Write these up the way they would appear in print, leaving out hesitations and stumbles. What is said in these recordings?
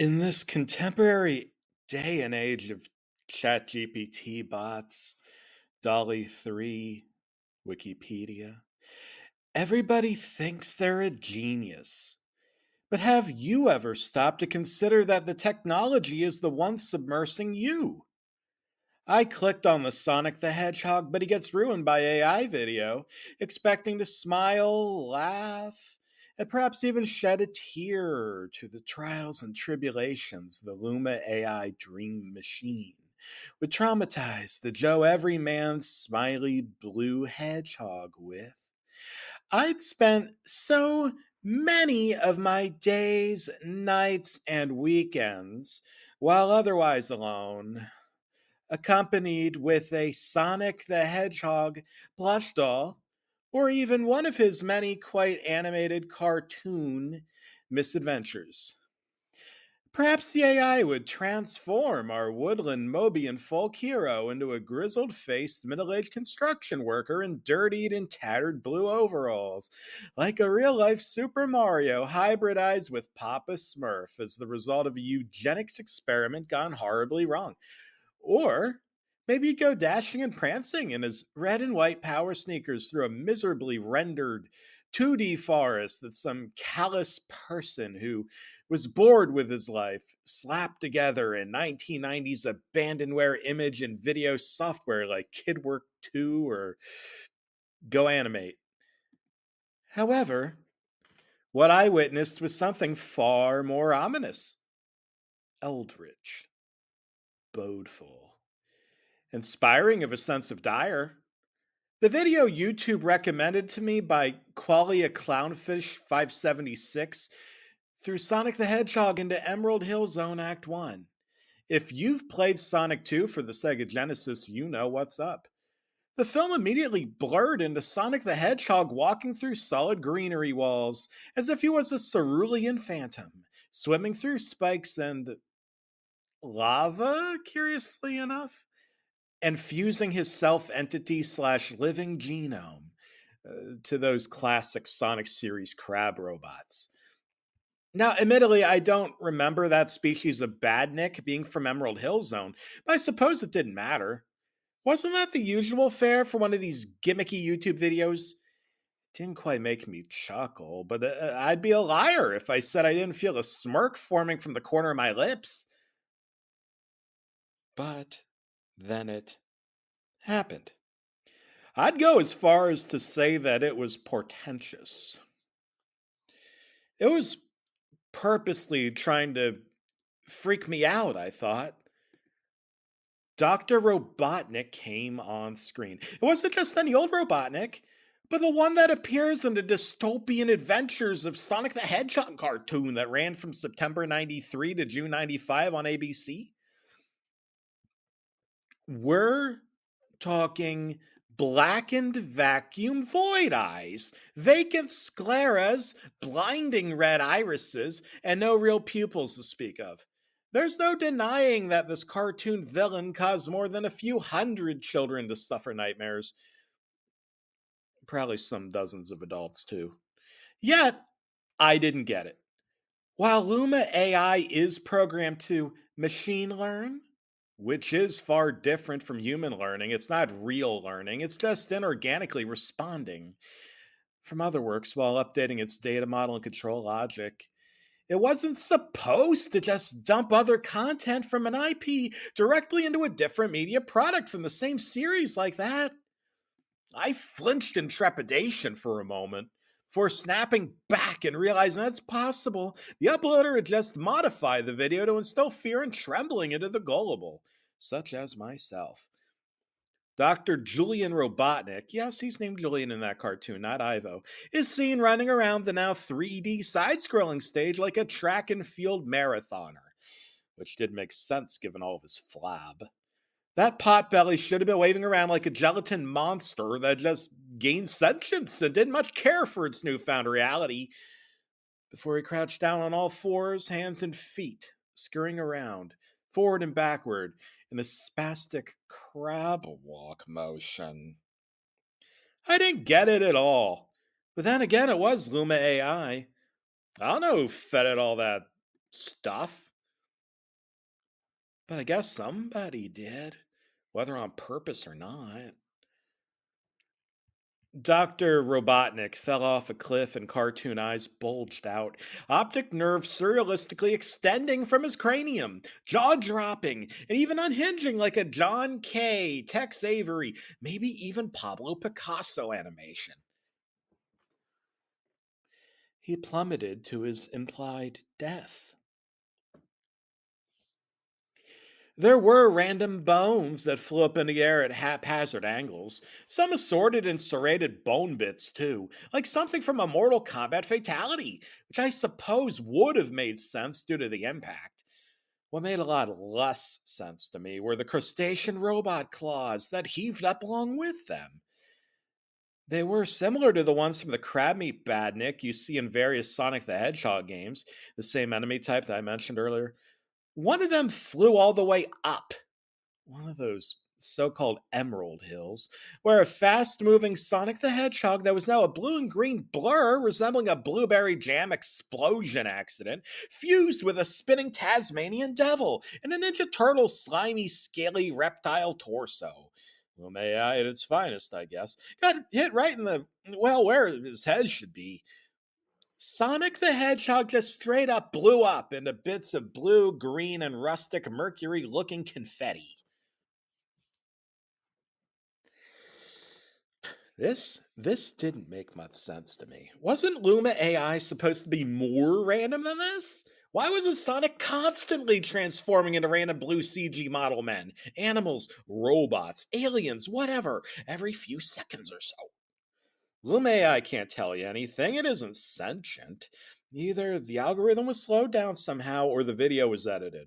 In this contemporary day and age of ChatGPT bots, Dolly 3, Wikipedia, everybody thinks they're a genius. But have you ever stopped to consider that the technology is the one submersing you? I clicked on the Sonic the Hedgehog, but he gets ruined by AI video, expecting to smile, laugh, and perhaps even shed a tear to the trials and tribulations the Luma AI dream machine would traumatize the Joe Everyman smiley blue hedgehog with. I'd spent so many of my days, nights, and weekends, while otherwise alone, accompanied with a Sonic the Hedgehog plush doll, or even one of his many quite animated cartoon misadventures. Perhaps the AI would transform our woodland Mobian folk hero into a grizzled faced middle aged construction worker in dirtied and tattered blue overalls, like a real life Super Mario hybridized with Papa Smurf as the result of a eugenics experiment gone horribly wrong. Or maybe he'd go dashing and prancing in his red and white power sneakers through a miserably rendered 2D forest that some callous person who was bored with his life slapped together in 1990s abandonware image and video software like KidWork 2 or Go Animate. However, what I witnessed was something far more ominous, eldritch, bodeful, inspiring of a sense of dire. The video YouTube recommended to me by Qualia Clownfish 576 threw Sonic the Hedgehog into Emerald Hill Zone Act 1. If you've played Sonic 2 for the Sega Genesis, you know what's up. The film immediately blurred into Sonic the Hedgehog walking through solid greenery walls as if he was a cerulean phantom, swimming through spikes and lava, curiously enough, and fusing his self entity slash living genome to those classic Sonic series crab robots. Now, admittedly, I don't remember that species of badnik being from Emerald Hill Zone, but I suppose it didn't matter. Wasn't that the usual fare for one of these gimmicky YouTube videos? Didn't quite make me chuckle, but I'd be a liar if I said I didn't feel a smirk forming from the corner of my lips. But then it happened. I'd go as far as to say that it was portentous. It was purposely trying to freak me out, I thought. Dr. Robotnik came on screen. It wasn't just any old Robotnik, but the one that appears in the dystopian adventures of Sonic the Hedgehog cartoon that ran from September 93 to June 95 on ABC. We're talking blackened vacuum void eyes, vacant scleras, blinding red irises, and no real pupils to speak of. There's no denying that this cartoon villain caused more than a few hundred children to suffer nightmares. Probably some dozens of adults, too. Yet, I didn't get it. While Luma AI is programmed to machine learn, which is far different from human learning, it's not real learning, it's just inorganically responding from other works while updating its data model and control logic. It wasn't supposed to just dump other content from an IP directly into a different media product from the same series like that. I flinched in trepidation for a moment before snapping back and realizing that's possible. The uploader had just modified the video to instill fear and trembling into the gullible, such as myself. Dr. Julian Robotnik, yes, he's named Julian in that cartoon, not Ivo, is seen running around the now 3D side scrolling stage like a track and field marathoner, which did make sense given all of his flab. That potbelly should have been waving around like a gelatin monster that just gained sentience and didn't much care for its newfound reality before he crouched down on all fours, hands and feet, scurrying around, forward and backward, in a spastic crab walk motion. I didn't get it at all. But then again, it was Luma AI. I don't know who fed it all that stuff. But I guess somebody did, whether on purpose or not. Dr. Robotnik fell off a cliff and cartoon eyes bulged out, optic nerve surrealistically extending from his cranium, jaw dropping, and even unhinging like a John Kay, Tex Avery, maybe even Pablo Picasso animation. He plummeted to his implied death. There were random bones that flew up in the air at haphazard angles, some assorted and serrated bone bits, too, like something from a Mortal Kombat fatality, which I suppose would have made sense due to the impact. What made a lot less sense to me were the crustacean robot claws that heaved up along with them. They were similar to the ones from the crab meat badnik you see in various Sonic the Hedgehog games, the same enemy type that I mentioned earlier. One of them flew all the way up one of those so-called emerald hills, where a fast-moving Sonic the Hedgehog that was now a blue and green blur resembling a blueberry jam explosion accident fused with a spinning Tasmanian devil and a Ninja Turtle slimy, scaly reptile torso. Well, AI at its finest, I guess. Got hit right in the, well, where his head should be. Sonic the Hedgehog just straight up blew up into bits of blue, green, and rustic mercury looking confetti. This didn't make much sense to me. Wasn't Luma AI supposed to be more random than this? Why wasn't Sonic constantly transforming into random blue CG model men, animals, robots, aliens, whatever, every few seconds or so? Luma AI can't tell you anything. It isn't sentient. Either the algorithm was slowed down somehow or the video was edited.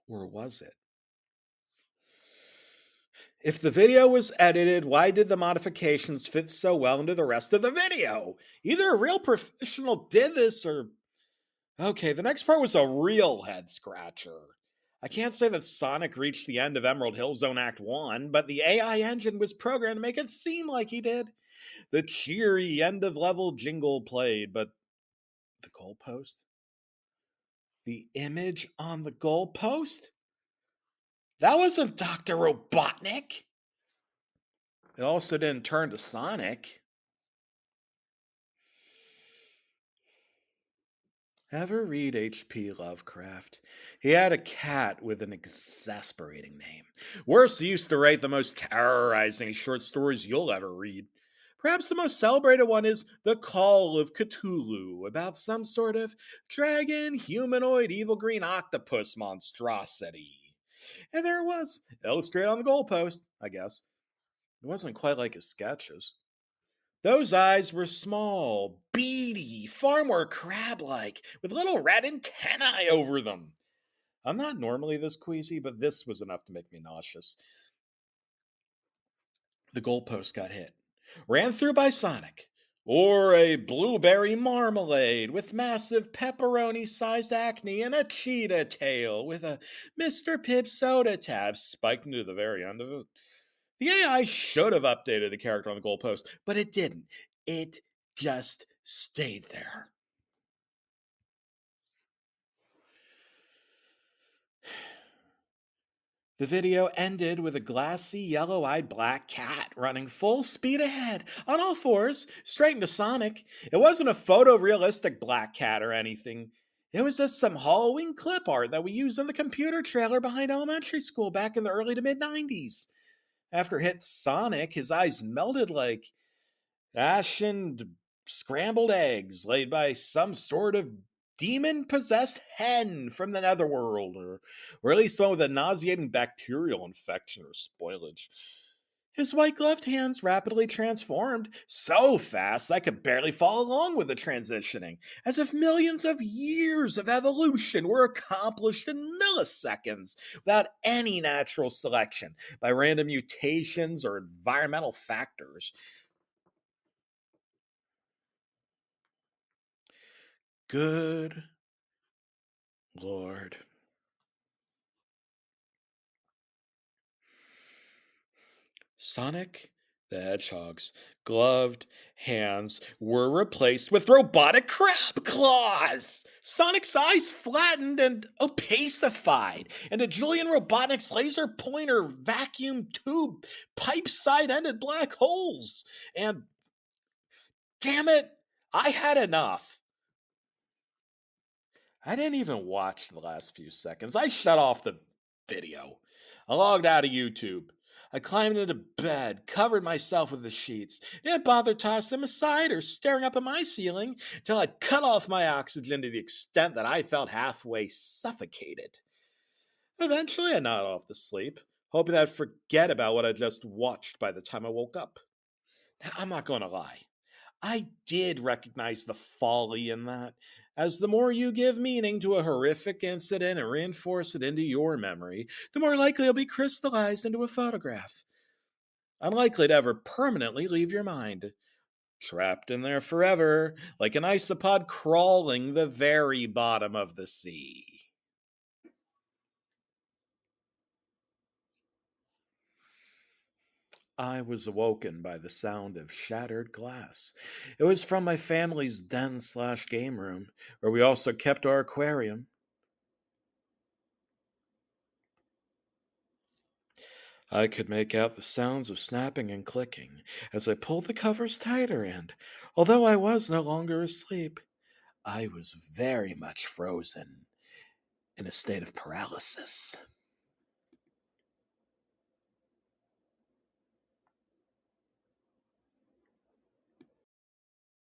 Or was it? If the video was edited, why did the modifications fit so well into the rest of the video? Either a real professional did this or. Okay, the next part was a real head scratcher. I can't say that Sonic reached the end of Emerald Hill Zone Act 1, but the AI engine was programmed to make it seem like he did. The cheery end of level jingle played, but the goalpost? The image on the goalpost? That wasn't Dr. Robotnik. It also didn't turn to Sonic. Ever read H.P. Lovecraft? He had a cat with an exasperating name. Worse, he used to write the most terrorizing short stories you'll ever read. Perhaps the most celebrated one is The Call of Cthulhu, about some sort of dragon, humanoid, evil green octopus monstrosity. And there it was, illustrated on the goalpost, I guess. It wasn't quite like his sketches. Those eyes were small, beady, far more crab like, with little red antennae over them. I'm not normally this queasy, but this was enough to make me nauseous. The goalpost got hit. Ran through by Sonic. Or a blueberry marmalade with massive pepperoni sized acne and a cheetah tail with a Mr. Pibb soda tab spiked into the very end of it. The AI should have updated the character on the goalpost, but it didn't. It just stayed there. The video ended with a glassy, yellow eyed black cat running full speed ahead, on all fours, straight into Sonic. It wasn't a photorealistic black cat or anything. It was just some Halloween clip art that we used in the computer trailer behind elementary school back in the early to mid 90s. After it hit Sonic, his eyes melted like ashen scrambled eggs laid by some sort of demon possessed hen from the netherworld, or at least one with a nauseating bacterial infection or spoilage. His white gloved hands rapidly transformed, so fast I could barely follow along with the transitioning, as if millions of years of evolution were accomplished in milliseconds without any natural selection by random mutations or environmental factors. Good Lord. Sonic The hedgehog's gloved hands were replaced with robotic crab claws. Sonic's eyes flattened and opacified, and a Julian Robotics laser pointer vacuum tube pipe side ended black holes. And damn it, I had enough. I didn't even watch the last few seconds. I shut off the video. I logged out of YouTube. I climbed into bed, covered myself with the sheets. Didn't bother tossing them aside or staring up at my ceiling till I'd cut off my oxygen to the extent that I felt halfway suffocated. Eventually, I nodded off to sleep, hoping that I'd forget about what I just watched by the time I woke up. Now, I'm not going to lie. I did recognize the folly in that, as the more you give meaning to a horrific incident and reinforce it into your memory, the more likely it'll be crystallized into a photograph. Unlikely to ever permanently leave your mind. Trapped in there forever, like an isopod crawling the very bottom of the sea. I was awoken by the sound of shattered glass. It was from my family's den/game room, where we also kept our aquarium. I could make out the sounds of snapping and clicking as I pulled the covers tighter, and although I was no longer asleep, I was very much frozen in a state of paralysis.